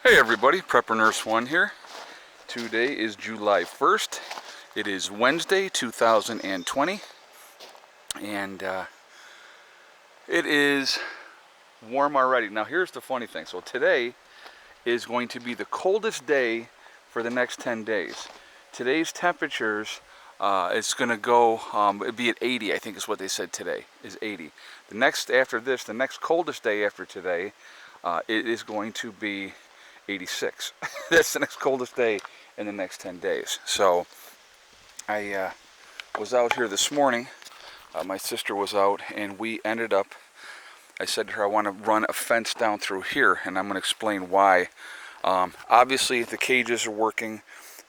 Hey everybody, Prepper Nurse 1 here. Today is July 1st. It is Wednesday, 2020. And it is warm already. Now here's the funny thing. So today is going to be the coldest day for the next 10 days. Today's temperatures, it's going to go, it'd be at 80, I think is what they said today, is 80. The next coldest day after today, it is going to be 86. That's the next coldest day in the next 10 days. So I was out here this morning. My sister was out, and we ended up, I said to her, I want to run a fence down through here, and I'm going to explain why. Obviously, the cages are working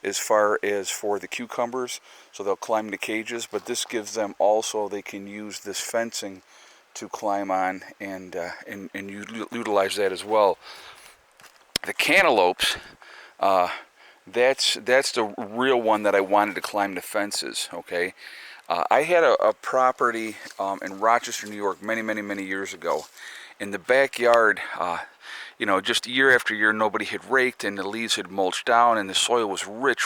as far as for the cucumbers, so they'll climb the cages, but this gives them also, they can use this fencing to climb on and utilize that as well. The cantaloupes, that's the real one that I wanted to climb the fences, okay? I had a property in Rochester, New York many years ago. In the backyard, you know, just year after year, nobody had raked and the leaves had mulched down and the soil was rich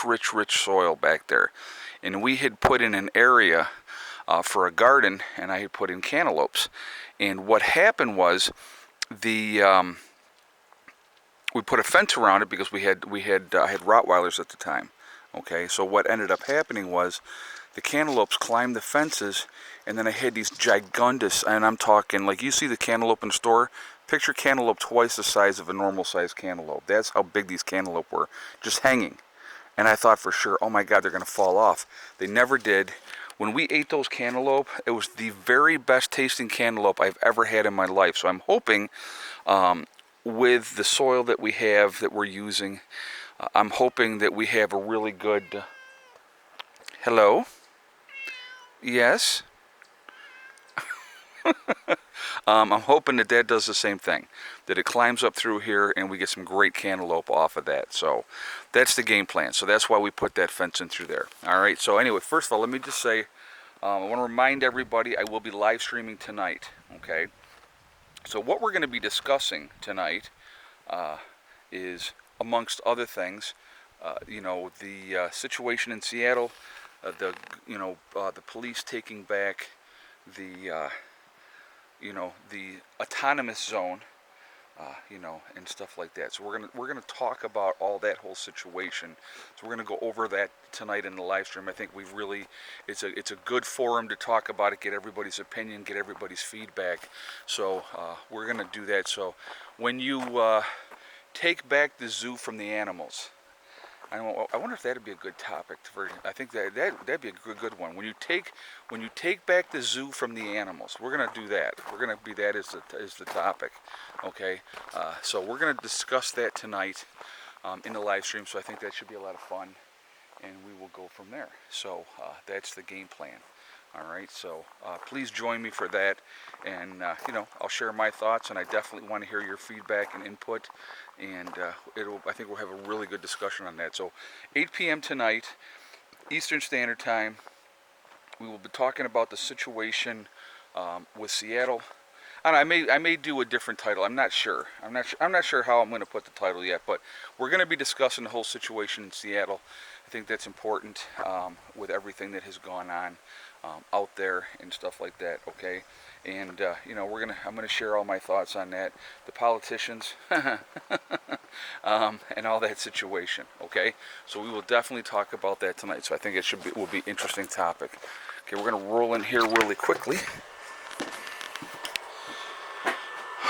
soil back there. And we had put in an area for a garden, and I had put in cantaloupes. And what happened was we put a fence around it because I had Rottweilers at the time. Okay, so what ended up happening was the cantaloupes climbed the fences, and then I had these gigundous, and I'm talking like you see the cantaloupe in the store. Picture cantaloupe twice the size of a normal sized cantaloupe. That's how big these cantaloupe were, just hanging. And I thought for sure, oh my God, they're going to fall off. They never did. When we ate those cantaloupe, it was the very best tasting cantaloupe I've ever had in my life. So I'm hoping, with the soil that we have, that we're using, I'm hoping that we have a really good, hello? Yes? I'm hoping that does the same thing, that it climbs up through here and we get some great cantaloupe off of that. So that's the game plan. So that's why we put that fence in through there. All right, so anyway, first of all, let me just say, I want to remind everybody I will be live streaming tonight, okay? So what we're going to be discussing tonight is, amongst other things, you know, the situation in Seattle, the police taking back the the autonomous zone, and stuff like that. So we're gonna talk about all that whole situation. So we're gonna go over that tonight in the live stream. I think it's a good forum to talk about it, get everybody's opinion, get everybody's feedback. So we're gonna do that. So when you take back the zoo from the animals, I wonder if that'd be a good topic for. I think that'd be a good one. When you take back the zoo from the animals, we're gonna do that. We're gonna be that as the topic, okay? So we're gonna discuss that tonight in the live stream. So I think that should be a lot of fun, and we will go from there. So that's the game plan. All right. So please join me for that, and I'll share my thoughts, and I definitely want to hear your feedback and input. And I think we'll have a really good discussion on that. So 8 p.m. tonight, Eastern Standard Time, we will be talking about the situation with Seattle. And I may do a different title. I'm not sure. I'm not sure how I'm going to put the title yet. But we're going to be discussing the whole situation in Seattle. I think that's important with everything that has gone on out there and stuff like that. Okay. And I'm gonna share all my thoughts on that, the politicians, and all that situation. Okay, so we will definitely talk about that tonight. So I think will be interesting topic. Okay, we're gonna roll in here really quickly.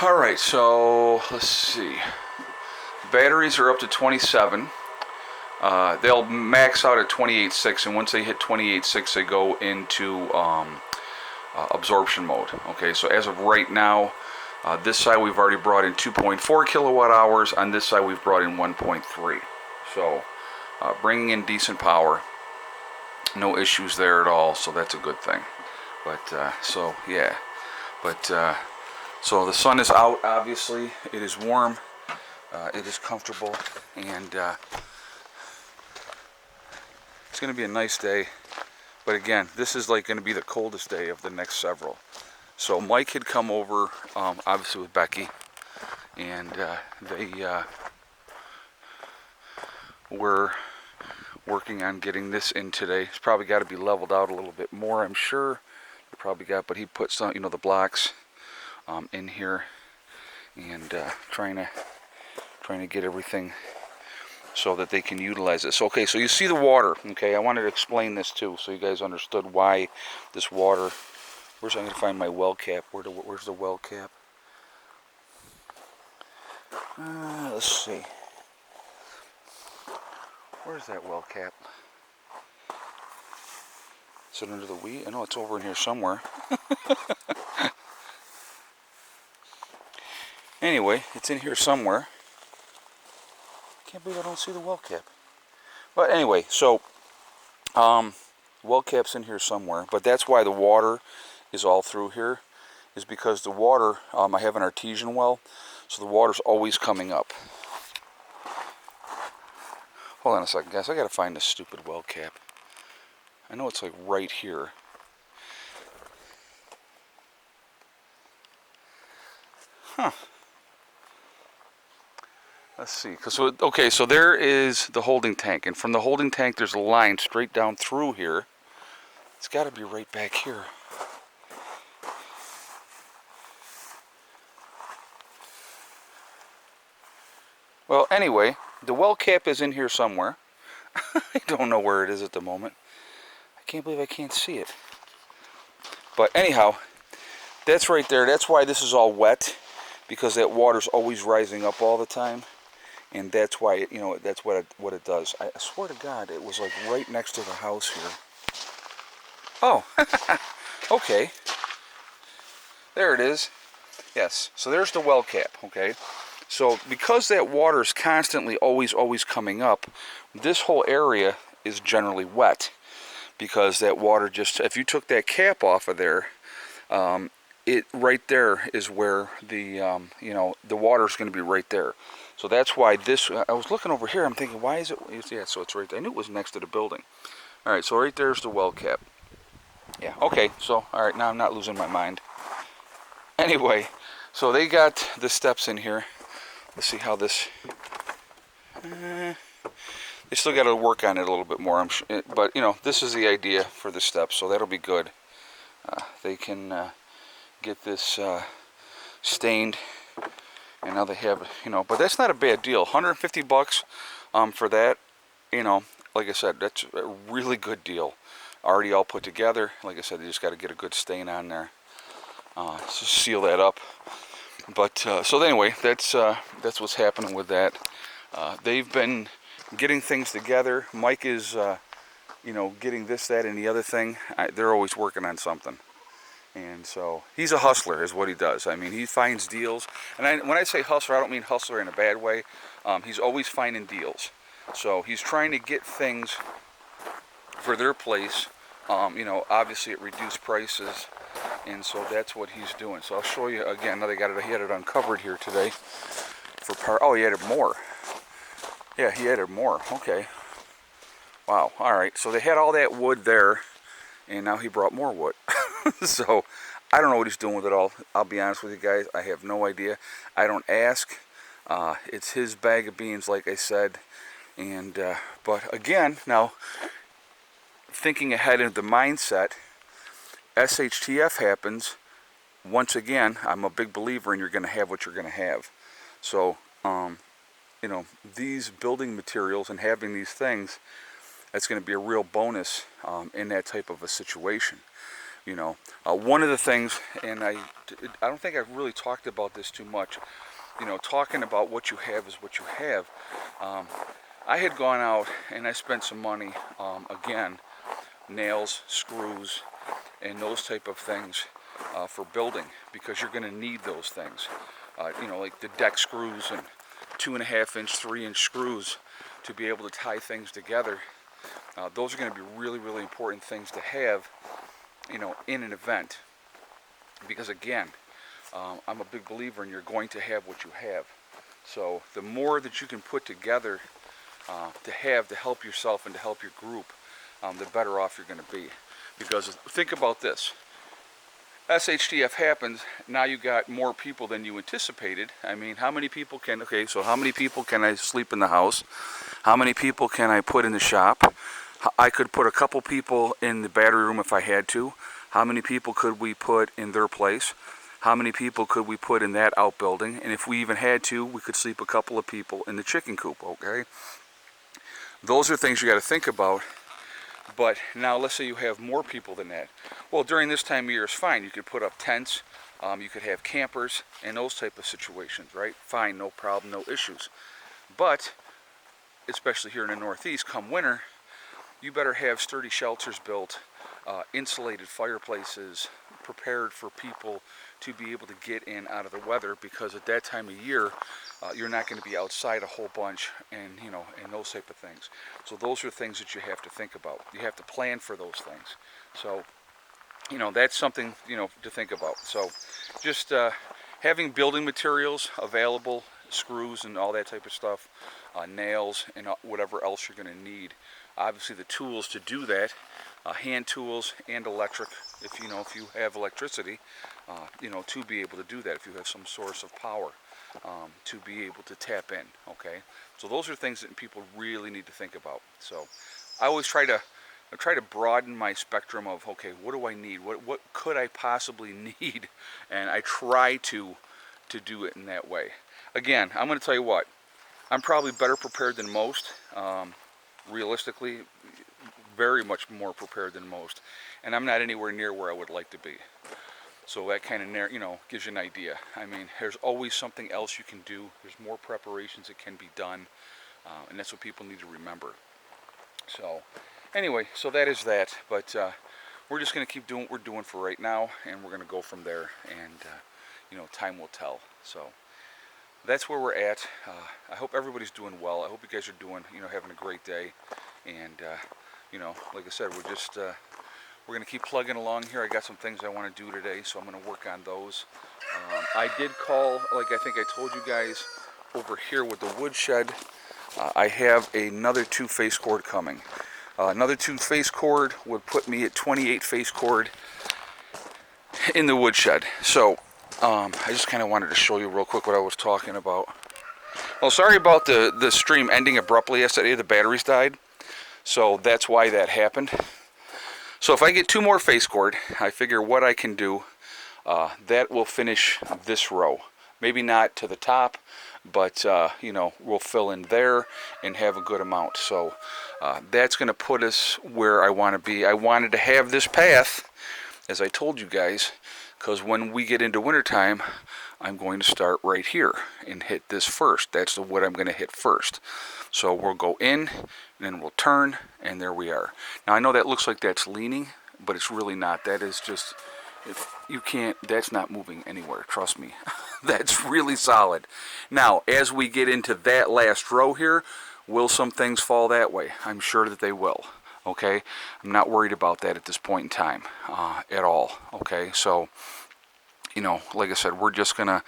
All right, so let's see. Batteries are up to 27. They'll max out at 28.6, and once they hit 28.6, they go into absorption mode. Okay, so as of right now, this side we've already brought in 2.4 kilowatt hours. On this side we've brought in 1.3. So bringing in decent power, no issues there at all. So that's a good thing. But so the sun is out. Obviously, it is warm. It is comfortable, and it's going to be a nice day. But again, this is like going to be the coldest day of the next several. So Mike had come over, obviously with Becky, and we're working on getting this in today. It's probably got to be leveled out a little bit more, I'm sure. He probably got, but he put some, you know, the blocks in here, and trying to get everything so that they can utilize this. Okay, so you see the water. Okay, I wanted to explain this too, so you guys understood why this water. Where's, I'm gonna find my well cap? Where's the well cap? Let's see. Where's that well cap? Is it under the wheat? I know it's over in here somewhere. Anyway, it's in here somewhere. Can't believe I don't see the well cap. But anyway, so well cap's in here somewhere. But that's why the water is all through here, is because the water, I have an artesian well, so the water's always coming up. Hold on a second, guys. I gotta find this stupid well cap. I know it's like right here. Huh. Let's see. Okay, so there is the holding tank, and from the holding tank there's a line straight down through here. It's got to be right back here. Well, anyway, the well cap is in here somewhere. I don't know where it is at the moment. I can't believe I can't see it. But anyhow, that's right there. That's why this is all wet, because that water's always rising up all the time. And that's why, you know, that's what it does. I swear to God, it was like right next to the house here. Oh, okay. There it is. Yes, so there's the well cap, okay? So because that water is constantly always coming up, this whole area is generally wet. Because that water just, if you took that cap off of there, it right there is where the, you know, the water's going to be right there. So that's why this, I was looking over here, I'm thinking, why is it, yeah, so it's right there. I knew it was next to the building. All right, so right there's the well cap. Yeah, okay, so, all right, now I'm not losing my mind. Anyway, so they got the steps in here. Let's see how this, they still got to work on it a little bit more, I'm sure, but, you know, this is the idea for the steps, so that'll be good. They can get this stained. And now they have, you know, but that's not a bad deal. 150 bucks for that, you know, like I said, that's a really good deal. Already all put together. Like I said, they just got to get a good stain on there. Just seal that up. But, so anyway, that's what's happening with that. They've been getting things together. Mike is, you know, getting this, that, and the other thing. They're always working on something. And so he's a hustler is what he does. I mean, he finds deals. And when I say hustler, I don't mean hustler in a bad way. He's always finding deals. So he's trying to get things for their place, you know, obviously at reduced prices. And so that's what he's doing. So I'll show you again. Now he had it uncovered here today. Oh, he added more. Yeah, he added more. Okay. Wow. All right. So they had all that wood there, and now he brought more wood. So I don't know what he's doing with it all. I'll be honest with you guys. I have no idea. I don't ask. It's his bag of beans, like I said. And but again, now thinking ahead into the mindset, SHTF happens. Once again, I'm a big believer in you're going to have what you're going to have. So you know, these building materials and having these things, that's going to be a real bonus in that type of a situation. You know, one of the things, and I don't think I've really talked about this too much, you know, talking about what you have is what you have. I had gone out and I spent some money, again, nails, screws, and those type of things for building, because you're going to need those things. You know, like the deck screws and 2.5-inch, 3-inch screws to be able to tie things together. Those are going to be really, really important things to have, you know, in an event, because again, I'm a big believer in you're going to have what you have. So the more that you can put together to help yourself and to help your group, the better off you're going to be. Because think about this: SHTF happens, now you got more people than you anticipated. I mean, how many people can, okay, so how many people can I sleep in the house? How many people can I put in the shop? I could put a couple people in the battery room if I had to. How many people could we put in their place? How many people could we put in that outbuilding? And if we even had to, we could sleep a couple of people in the chicken coop, okay? Those are things you got to think about. But now let's say you have more people than that. Well, during this time of year it's fine. You could put up tents, you could have campers and those type of situations, right? Fine, no problem, no issues. But, especially here in the Northeast, come winter, you better have sturdy shelters built, insulated fireplaces, prepared for people to be able to get in out of the weather, because at that time of year you're not going to be outside a whole bunch, and and those type of things. So those are things that you have to think about. You have to plan for those things. So that's something to think about. So just having building materials available, screws and all that type of stuff, nails and whatever else you're going to need. Obviously the tools to do that, hand tools and electric, if you have electricity, to be able to do that, if you have some source of power to be able to tap in, okay? So those are things that people really need to think about. So I always try to broaden my spectrum of, okay, what do I need? What could I possibly need? And I try to do it in that way. Again, I'm going to tell you what, I'm probably better prepared than most. Realistically, very much more prepared than most, and I'm not anywhere near where I would like to be. So that kind of gives you an idea. I mean, there's always something else you can do. There's more preparations that can be done, and that's what people need to remember. So anyway, so that is that. But we're just going to keep doing what we're doing for right now, and we're going to go from there. And time will tell. So that's where we're at. I hope everybody's doing well. I hope you guys are doing, having a great day. And like I said, we're going to keep plugging along here. I got some things I want to do today, so I'm going to work on those. I did call, like I think I told you guys, over here with the Woodshed. I have another 2 face cord coming. Another 2 face cord would put me at 28 face cord in the Woodshed. So I just kind of wanted to show you real quick what I was talking about. Well, sorry about the stream ending abruptly yesterday. The batteries died, so that's why that happened. So if I get 2 more face cord, I figure what I can do, that will finish this row. Maybe not to the top, but we'll fill in there and have a good amount. So that's going to put us where I want to be. I wanted to have this path, as I told you guys, because when we get into wintertime, I'm going to start right here and hit this first. That's what I'm going to hit first. So we'll go in, and then we'll turn, and there we are. Now I know that looks like that's leaning, but it's really not. That is just, if you can't, that's not moving anywhere, trust me. That's really solid. Now, as we get into that last row here, will some things fall that way? I'm sure that they will. Okay, I'm not worried about that at this point in time at all. Okay, so like I said, we're just gonna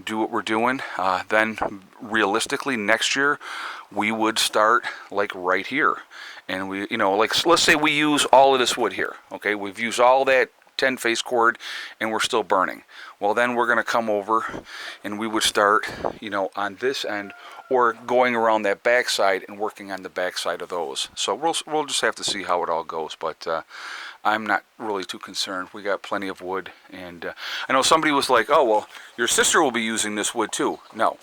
do what we're doing. Then realistically, next year we would start like right here, and we, like let's say we use all of this wood here. Okay, we've used all that 10 face cord and we're still burning. Well, then we're gonna come over and we would start, on this end, or going around that backside and working on the backside of those. So we'll just have to see how it all goes, but I'm not really too concerned. We got plenty of wood, and I know somebody was like, oh, well, your sister will be using this wood too. No,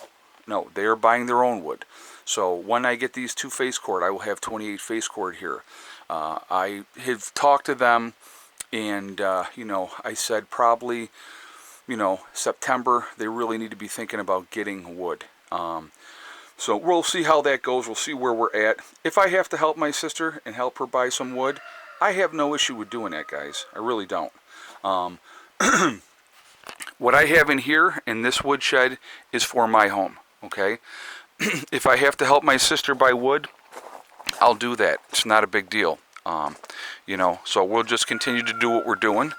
they are buying their own wood. So when I get these 2 face cord, I will have 28 face cord here. I have talked to them, and I said probably, September, they really need to be thinking about getting wood. So we'll see how that goes. We'll see where we're at. If I have to help my sister and help her buy some wood, I have no issue with doing that, guys. I really don't. What I have in here in this woodshed is for my home, okay? If I have to help my sister buy wood, I'll do that. It's not a big deal. So we'll just continue to do what we're doing.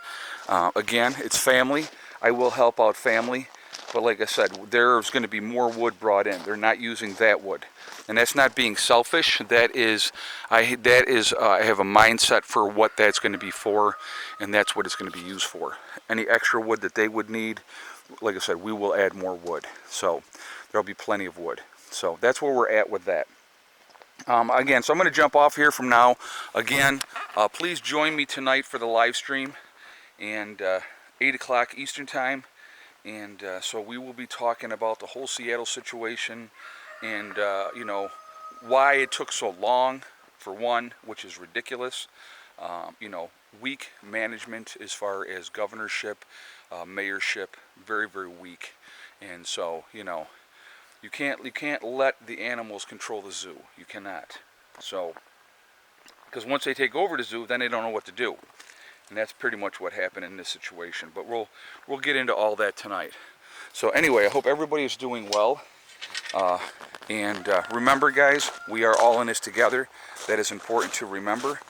Again, it's family. I will help out family. But like I said, there's going to be more wood brought in. They're not using that wood, and that's not being selfish. That is, I have a mindset for what that's going to be for, and that's what it's going to be used for. Any extra wood that they would need, like I said, we will add more wood. So there'll be plenty of wood. So that's where we're at with that. Again, so I'm going to jump off here from now. Again, please join me tonight for the live stream, and 8 o'clock Eastern time. And so we will be talking about the whole Seattle situation, and you know, why it took so long, for one, which is ridiculous. You know, weak management as far as governorship, mayorship, very, very weak. And so, you know, you can't let the animals control the zoo. You cannot. So, because once they take over the zoo, then they don't know what to do. And that's pretty much what happened in this situation. But we'll get into all that tonight. So anyway, I hope everybody is doing well. And remember, guys, we are all in this together. That is important to remember.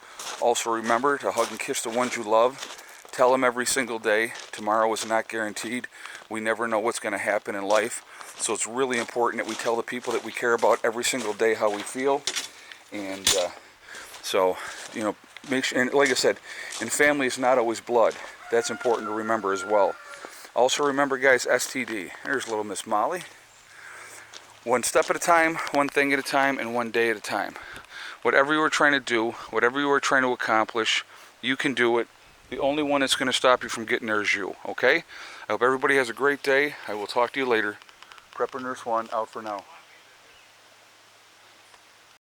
Also remember to hug and kiss the ones you love. Tell them every single day, tomorrow is not guaranteed. We never know what's going to happen in life. So it's really important that we tell the people that we care about every single day how we feel. And so, you know, make sure, and like I said, in family is not always blood. That's important to remember as well. Also remember, guys, STD. There's little Miss Molly. One step at a time, one thing at a time, and one day at a time. Whatever you are trying to do, whatever you are trying to accomplish, you can do it. The only one that's going to stop you from getting there is you, okay? I hope everybody has a great day. I will talk to you later. Prepper Nurse 1 out for now.